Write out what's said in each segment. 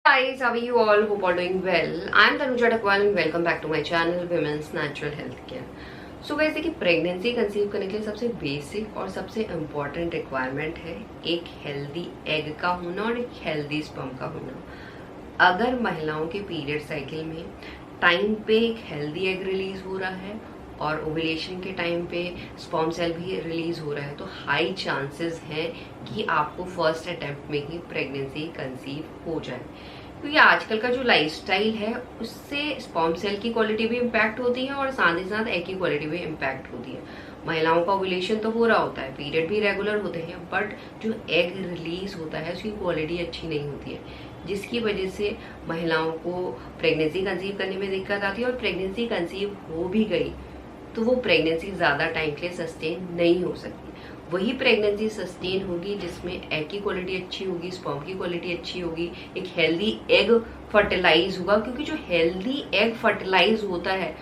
Guys, how are you all? Hope all doing well. I am Tanuja Dakwal and welcome back to my channel Women's Natural Health Care. सो वैसे कि pregnancy conceive करने के लिए सबसे basic और सबसे important requirement है एक हेल्दी एग का होना और एक हेल्दी स्पर्म का होना। अगर महिलाओं के पीरियड साइकिल में टाइम पे एक हेल्दी एग रिलीज हो रहा है और ओव्यूलेशन के टाइम पे स्पर्म सेल भी रिलीज हो रहा है तो हाई चांसेस हैं कि आपको फर्स्ट अटेम्प्ट में ही प्रेगनेंसी कंसीव हो जाए। क्योंकि आजकल का जो लाइफस्टाइल है उससे स्पर्म सेल की क्वालिटी भी इम्पैक्ट होती है और साथ ही साथ एग की क्वालिटी भी इम्पैक्ट होती है। महिलाओं का ओव्यूलेशन तो हो रहा होता है, पीरियड भी रेगुलर होते हैं, बट जो एग रिलीज होता है उसकी क्वालिटी अच्छी नहीं होती है, जिसकी वजह से महिलाओं को प्रेगनेंसी कंसीव करने में दिक्कत आती है। और प्रेगनेंसी कंसीव हो भी गई तो वो प्रेगनेंसी ज्यादा टाइम के लिए सस्टेन नहीं हो सकती। वही प्रेगनेंसी सस्टेन होगी जिसमें एग की क्वालिटी अच्छी होगी, स्पर्म की क्वालिटी अच्छी होगी, एक हेल्दी एग फर्टिलाइज होगा। क्योंकि जो हेल्दी एग फर्टिलाइज होता है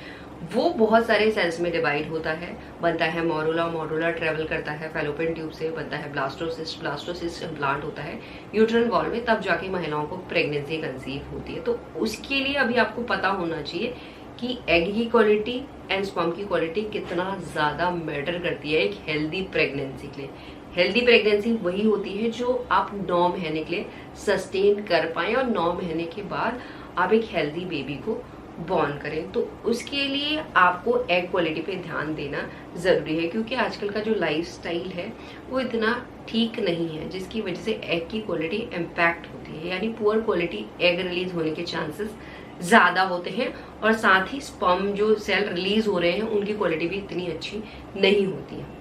वो बहुत सारे सेल्स में डिवाइड होता है, बनता है मॉरुला, मॉरुला ट्रेवल करता है फैलोपियन ट्यूब से, बनता है ब्लास्टोसिस्ट, ब्लास्टोसिस्ट इम्प्लांट होता है यूट्रन वॉल में, तब जाके महिलाओं को प्रेगनेंसी कंसीव होती है। तो उसके लिए अभी आपको पता होना चाहिए कि एग की क्वालिटी एंड स्पर्म की क्वालिटी कितना ज्यादा मैटर करती है एक हेल्दी प्रेगनेंसी के लिए। हेल्दी प्रेगनेंसी वही होती है जो आप 9 महीने के लिए सस्टेन कर पाए और 9 महीने के बाद आप एक हेल्दी बेबी को बॉर्न करें। तो उसके लिए आपको एग क्वालिटी पे ध्यान देना जरूरी है, क्योंकि आजकल का जो लाइफस्टाइल है वो इतना ठीक नहीं है, जिसकी वजह से एग की क्वालिटी इम्पैक्ट होती है, यानी पुअर क्वालिटी एग रिलीज होने के चांसेस ज्यादा होते हैं। और साथ ही स्पर्म जो सेल रिलीज हो रहे हैं उनकी क्वालिटी भी इतनी अच्छी नहीं होती है।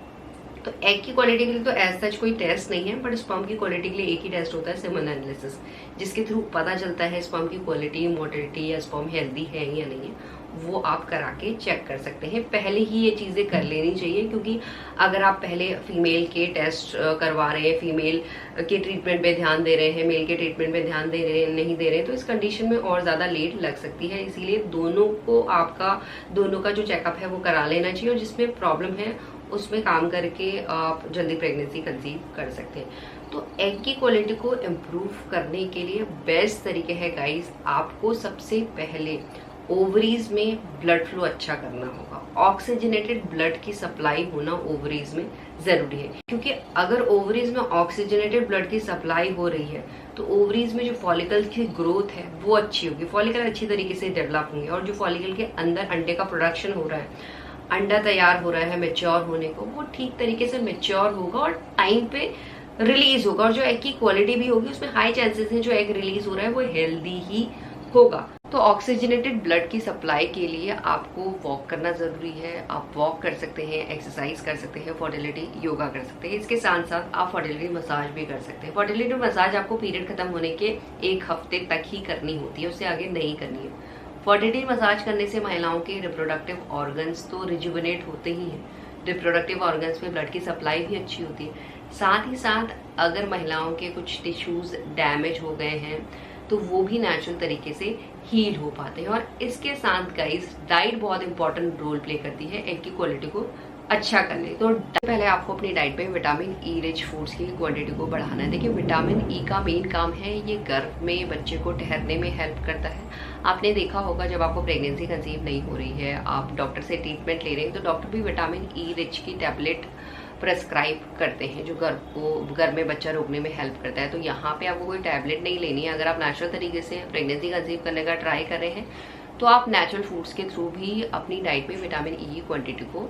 तो एग की क्वालिटी के लिए तो एज सच कोई टेस्ट नहीं है, बट स्पर्म की क्वालिटी के लिए एक ही टेस्ट होता है, सेमन एनालिसिस, जिसके थ्रू पता चलता है स्पर्म की क्वालिटी, मोटिलिटी या स्पर्म हेल्दी है या नहीं है। वो आप करा के चेक कर सकते हैं। पहले ही ये चीजें कर लेनी चाहिए, क्योंकि अगर आप पहले फीमेल के टेस्ट करवा रहे हैं, फीमेल के ट्रीटमेंट पे ध्यान दे रहे हैं, मेल के ट्रीटमेंट पे ध्यान दे रहे नहीं दे रहे, तो इस कंडीशन में और ज्यादा लेट लग सकती है। इसीलिए दोनों का जो चेकअप है वो करा लेना चाहिए, और जिसमें प्रॉब्लम है उसमें काम करके आप जल्दी प्रेगनेंसी कंसीव कर सकते हैं। तो एग की क्वालिटी को इम्प्रूव करने के लिए बेस्ट तरीके है गाइस, आपको सबसे पहले ओवरीज में ब्लड फ्लो अच्छा करना होगा। ऑक्सीजनेटेड ब्लड की सप्लाई होना ओवरीज में जरूरी है, क्योंकि अगर ओवरीज में ऑक्सीजनेटेड ब्लड की सप्लाई हो रही है तो ओवरीज में जो फॉलिकल की ग्रोथ है वो अच्छी होगी, फॉलिकल अच्छी तरीके से डेवलप होंगे, और जो फॉलिकल के अंदर अंडे का प्रोडक्शन हो रहा है, अंडा तैयार हो रहा है मेच्योर होने को, वो ठीक तरीके से मेच्योर होगा और टाइम पे रिलीज होगा। और जो एग की क्वालिटी भी होगी उसमें हाई चांसेस हैं जो एग रिलीज हो रहा है वो हेल्दी ही होगा। तो ऑक्सीजनेटेड ब्लड की सप्लाई के लिए आपको वॉक करना जरूरी है। आप वॉक कर सकते हैं, एक्सरसाइज कर सकते हैं, फर्टिलिटी योगा कर सकते हैं। इसके साथ साथ आप फर्टिलिटी मसाज भी कर सकते हैं। फर्टिलिटी मसाज आपको पीरियड खत्म होने के 1 हफ्ते तक ही करनी होती है, उससे आगे नहीं करनी है। फर्टिलिटी मसाज करने से महिलाओं के रिप्रोडक्टिव ऑर्गन्स तो रिजुविनेट होते ही हैं, रिप्रोडक्टिव ऑर्गन्स में ब्लड की सप्लाई भी अच्छी होती है। साथ ही साथ अगर महिलाओं के कुछ टिश्यूज डैमेज हो गए हैं तो वो भी नेचुरल तरीके से हील हो पाते हैं। और इसके साथ गाइस डाइट बहुत इंपॉर्टेंट रोल प्ले करती है एग की क्वालिटी को अच्छा करने। तो पहले आपको अपनी डाइट पे विटामिन ई रिच फूड्स की क्वांटिटी को बढ़ाना है। देखिए, विटामिन ई का मेन काम है ये गर्भ में बच्चे को ठहरने में हेल्प करता है। आपने देखा होगा जब आपको प्रेगनेंसी कंसीव नहीं हो रही है, आप डॉक्टर से ट्रीटमेंट ले रहे हैं, तो डॉक्टर भी विटामिन ई रिच की टैबलेट प्रेस्क्राइब करते हैं जो गर्भ में बच्चा रोकने में हेल्प करता है। तो यहाँ पे आपको कोई टैबलेट नहीं लेनी है। अगर आप नेचुरल तरीके से प्रेगनेंसी कंसीव करने का ट्राई कर रहे हैं तो आप नेचुरल फूड्स के थ्रू भी अपनी डाइट में विटामिन ई की क्वांटिटी को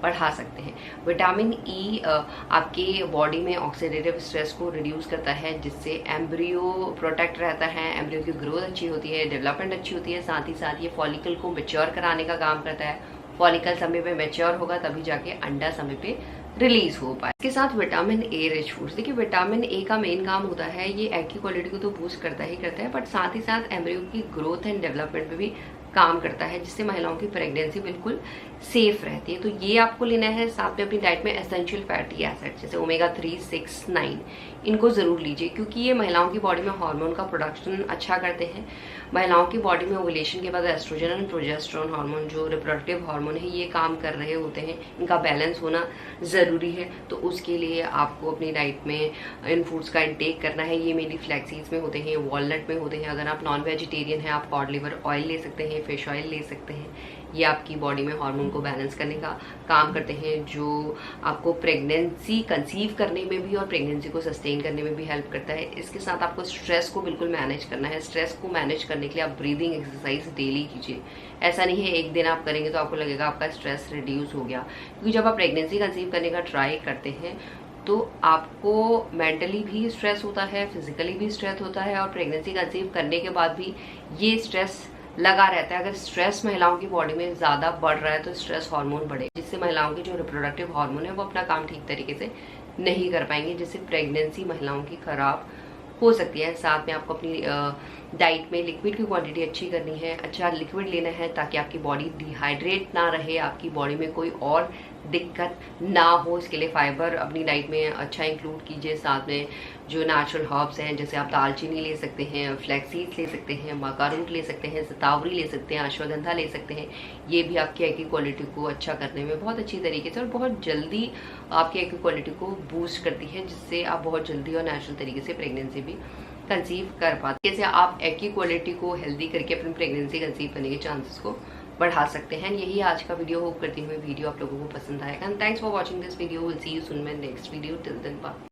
बढ़ा सकते हैं। विटामिन ई आपके बॉडी में ऑक्सीडेटिव स्ट्रेस को रिड्यूस करता है, जिससे एम्ब्रियो प्रोटेक्ट रहता है, एम्ब्रियो की ग्रोथ अच्छी होती है, डेवलपमेंट अच्छी होती है। साथ ही साथ ये फॉलिकल को मेच्योर कराने का काम करता है। फॉलिकल समय पे मेच्योर होगा तभी जाके अंडा समय पे रिलीज हो पाए। इसके साथ विटामिन ए रिच फूड्स, देखिए विटामिन ए का मेन काम होता है ये एग की क्वालिटी को तो बूस्ट करता ही करता है, बट साथ ही साथ एम्ब्रियो की ग्रोथ एंड डेवलपमेंट में भी काम करता है, जिससे महिलाओं की प्रेगनेंसी बिल्कुल सेफ रहती है। तो ये आपको लेना है। साथ में अपनी डाइट में एसेंशियल फैटी एसिड जैसे ओमेगा 3, 6, 9 इनको जरूर लीजिए, क्योंकि ये महिलाओं की बॉडी में हार्मोन का प्रोडक्शन अच्छा करते हैं। महिलाओं की बॉडी में ओवुलेशन के बाद एस्ट्रोजन एंड प्रोजेस्टेरोन हार्मोन जो रिप्रोडक्टिव हार्मोन है ये काम कर रहे होते हैं, इनका बैलेंस होना ज़रूरी है। तो उसके लिए आपको अपनी डाइट में इन फूड्स का इंटेक करना है। ये मेनली फ्लैक्सीड्स में होते हैं, वॉलनट में होते हैं। अगर आप नॉन वेजिटेरियन हैं, आप कॉड लिवर ऑयल ले सकते हैं, फिश ऑयल ले सकते हैं। ये आपकी बॉडी में हार्मोन को बैलेंस करने का काम करते हैं, जो आपको प्रेगनेंसी कंसीव करने में भी और प्रेगनेंसी को सस्टेन करने में भी हेल्प करता है। इसके साथ आपको स्ट्रेस को बिल्कुल मैनेज करना है। स्ट्रेस को मैनेज करने के लिए आप ब्रीदिंग एक्सरसाइज डेली कीजिए। ऐसा नहीं है एक दिन आप करेंगे तो आपको लगेगा आपका स्ट्रेस रिड्यूस हो गया, क्योंकि जब आप प्रेगनेंसी कंसीव करने का ट्राई करते हैं तो आपको मेंटली भी स्ट्रेस होता है, फिजिकली भी स्ट्रेस होता है, और प्रेगनेंसी कंसीव करने के बाद भी ये स्ट्रेस लगा रहता है। अगर स्ट्रेस महिलाओं की बॉडी में ज़्यादा बढ़ रहा है तो स्ट्रेस हार्मोन बढ़े, जिससे महिलाओं के जो रिप्रोडक्टिव हार्मोन है वो अपना काम ठीक तरीके से नहीं कर पाएंगे, जिससे प्रेगनेंसी महिलाओं की खराब हो सकती है। साथ में आपको अपनी डाइट में लिक्विड की क्वांटिटी अच्छी करनी है, अच्छा लिक्विड लेना है ताकि आपकी बॉडी डिहाइड्रेट ना रहे, आपकी बॉडी में कोई और दिक्कत ना हो। इसके लिए फाइबर अपनी डाइट में अच्छा इंक्लूड कीजिए। साथ में जो नेचुरल हर्ब्स हैं, जैसे आप दालचीनी ले सकते हैं, फ्लैक्सीड्स ले सकते हैं, मका रूट ले सकते हैं, शतावरी ले सकते हैं, अश्वगंधा ले सकते हैं। ये भी आपकी एग की क्वालिटी को अच्छा करने में बहुत अच्छी तरीके से और बहुत जल्दी आपकी एग की क्वालिटी को बूस्ट करती है, जिससे आप बहुत जल्दी और नेचुरल तरीके से प्रेगनेंसी भी कंसीव कर पाते हैं। जैसे आप एग की क्वालिटी को हेल्दी करके अपनी प्रेगनेंसी कंसीव करने के चांसेस को बढ़ा सकते हैं। यही आज का वीडियो। होप करती हूँ वीडियो आप लोगों को पसंद आएगा। And thanks for watching this video. Will see you soon my next video. Till then bye.